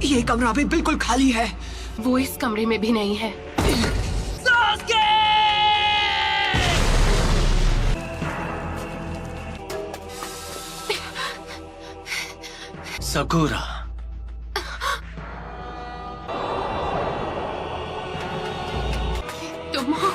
ये कमरा भी बिल्कुल खाली है। वो इस कमरे में भी नहीं है। सकुरा, तुम हो?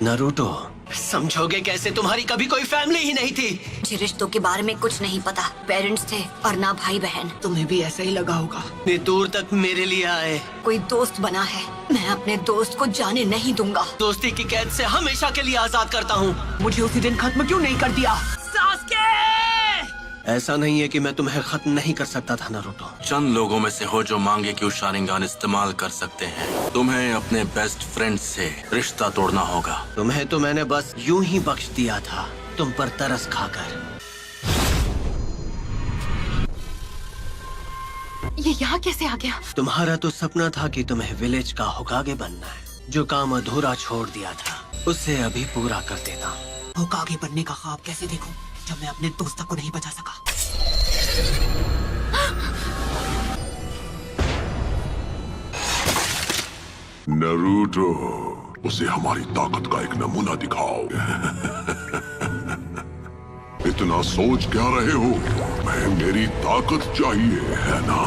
नारुतो, समझोगे कैसे? तुम्हारी कभी कोई फैमिली ही नहीं थी। मुझे रिश्तों के बारे में कुछ नहीं पता। पेरेंट्स थे और ना भाई बहन। तुम्हें भी ऐसा ही लगा होगा। इतनी दूर तक मेरे लिए आए। कोई दोस्त बना है, मैं अपने दोस्त को जाने नहीं दूंगा। दोस्ती की कैद से हमेशा के लिए आजाद करता हूँ। मुझे उसी दिन खत्म क्यों नहीं कर दिया? ऐसा नहीं है कि मैं तुम्हें खत्म नहीं कर सकता था नारुतो। चंद लोगों में से हो जो मांगे कि वो शारिंगान इस्तेमाल कर सकते हैं। तुम्हें अपने बेस्ट फ्रेंड से रिश्ता तोड़ना होगा। तुम्हें तो मैंने बस यूं ही बख्श दिया था, तुम पर तरस खाकर। ये यहाँ कैसे आ गया? तुम्हारा तो सपना था कि तुम्हें विलेज का होकागे बनना है। जो काम अधूरा छोड़ दिया था उसे अभी पूरा कर देता हूँ। होकागे बनने का ख्वाब कैसे देखूं जब मैं अपने दोस्त को नहीं बचा सका? नारुतो, उसे हमारी ताकत का एक नमूना दिखाओ। इतना सोच क्या रहे हो? मैं मेरी ताकत चाहिए है ना?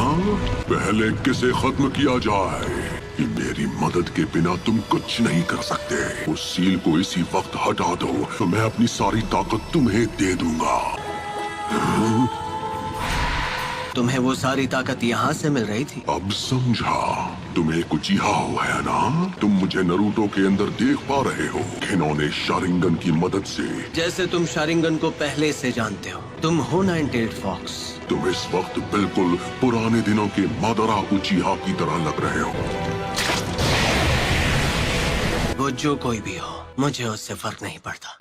पहले किसे खत्म किया जाए कि मेरी मदद के बिना तुम कुछ नहीं कर सकते। उस सील को इसी वक्त हटा दो तो मैं अपनी सारी ताकत तुम्हें दे दूंगा। तुम्हें वो सारी ताकत यहाँ से मिल रही थी? अब समझा। तुम एक उचिहा हो है ना? तुम मुझे नारुतो के अंदर देख पा रहे हो। खिनौने शारिंगन की मदद से। जैसे तुम शारिंगन को पहले से जानते हो। तुम हो नाइन-टेल्ड फॉक्स। तुम इस वक्त बिल्कुल पुराने दिनों के मादरा उचिहा की तरह लग रहे हो। वो जो कोई भी हो, मुझे उससे फर्क नहीं पड़ता।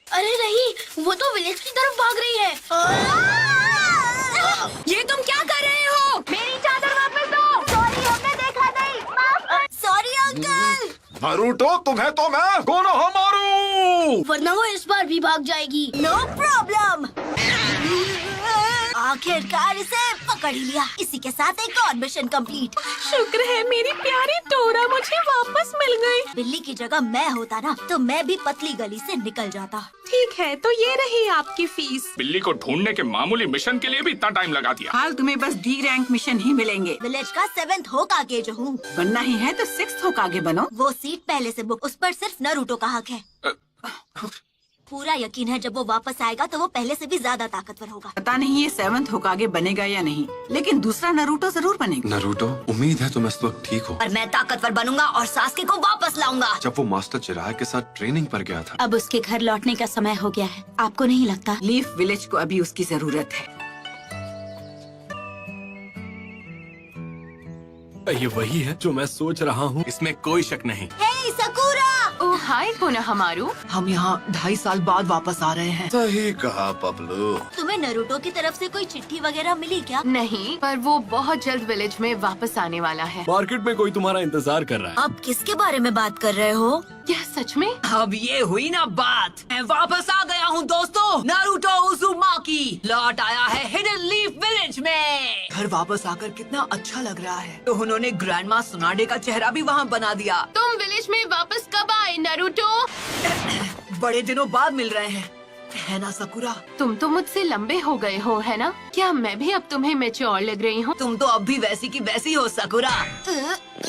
अरे नहीं, वो तो विलेज की तरफ भाग रही है। ये तुम क्या कर रहे हो? मेरी चादर वापस दो। सॉरी, हमने देखा नहीं। Sorry uncle. नारुतो, तुम्हें तो मैं कोनोहा मारू। वरना वो इस बार भी भाग जाएगी। No problem. आखिरकार इसे पकड़ ही लिया। इसी के साथ एक और मिशन कंप्लीट। शुक्र है मेरी प्यारी टोरा मुझे वापस मिल गई। बिल्ली की जगह मैं होता ना तो मैं भी पतली गली से निकल जाता। ठीक है, तो ये रही आपकी फीस। बिल्ली को ढूंढने के मामूली मिशन के लिए भी इतना टाइम लगा दिया। हाल तुम्हें बस डी रैंक मिशन ही मिलेंगे। विलेज का 7th होकागे जो हूँ। बनना ही है तो 6th होकागे बनो। वो सीट पहले से बुक, उस पर सिर्फ नारुतो का हक है। पूरा यकीन है जब वो वापस आएगा तो वो पहले से भी ज्यादा ताकतवर होगा। पता नहीं ये 7th होकागे बनेगा या नहीं, लेकिन दूसरा नारुतो जरूर बनेगा। नारुतो, उम्मीद है तुम इस वक्त ठीक हो। और मैं ताकतवर बनूंगा और सास्के को वापस लाऊंगा। जब वो मास्टर चिराग के साथ ट्रेनिंग पर गया था। अब उसके घर लौटने का समय हो गया है। आपको नहीं लगता? लीफ विलेज को अभी उसकी जरूरत है। ये वही है जो मैं सोच रहा हूँ, इसमें कोई शक नहीं। हे सकुरा! ओह हाय कोनोहामारू। हम यहाँ 2.5 साल बाद वापस आ रहे हैं। सही कहा पपलू। तुम्हें नारुतो की तरफ से कोई चिट्ठी वगैरह मिली क्या? नहीं, पर वो बहुत जल्द विलेज में वापस आने वाला है। मार्केट में कोई तुम्हारा इंतजार कर रहा है। आप किसके बारे में बात कर रहे हो? क्या सच में? अब ये हुई ना बात। मैं वापस आ गया हूँ दोस्तों। नारुतो उज़ुमाकी लौट आया है हिडन लीफ विलेज में। घर वापस आकर कितना अच्छा लग रहा है। तो उन्होंने ग्रैंडमा सुनाडे का चेहरा भी वहाँ बना दिया। तुम विलेज में वापस कब आए नारुतो? बड़े दिनों बाद मिल रहे हैं, है ना सकुरा? तुम तो मुझसे लंबे हो गए हो, है ना? क्या मैं भी अब तुम्हें मैच्योर लग रही हूँ? तुम तो अब भी वैसी की वैसी हो सकुरा।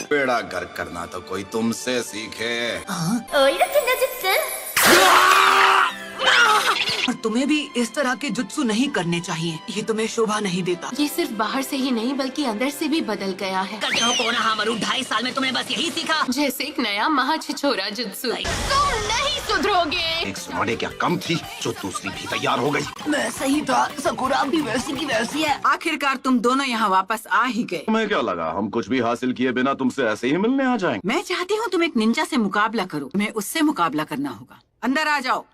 बेड़ा गर्क करना तो कोई तुमसे सीखे। और तुम्हें भी इस तरह के जुत्सु नहीं करने चाहिए। ये तुम्हें शोभा नहीं देता। ये सिर्फ बाहर से ही नहीं बल्कि अंदर से भी बदल गया है। 2.5 साल में तुम्हें बस यही सीखा। जैसे एक नया महाछिछोरा जुत्सु। तुम नहीं सुधरोगे। एक सुनाडे क्या कम थी जो दूसरी भी तैयार हो गई। मैं सही था, सकुरा भी वैसी की वैसी है। आखिरकार तुम दोनों यहाँ वापस आ ही गए। तुम्हें क्या लगा हम कुछ भी हासिल किए बिना तुमसे ऐसे ही मिलने आ जाएंगे? मैं चाहती हूँ तुम एक निंजा से मुकाबला करो। तुम्हें उससे मुकाबला करना होगा। अंदर आ जाओ।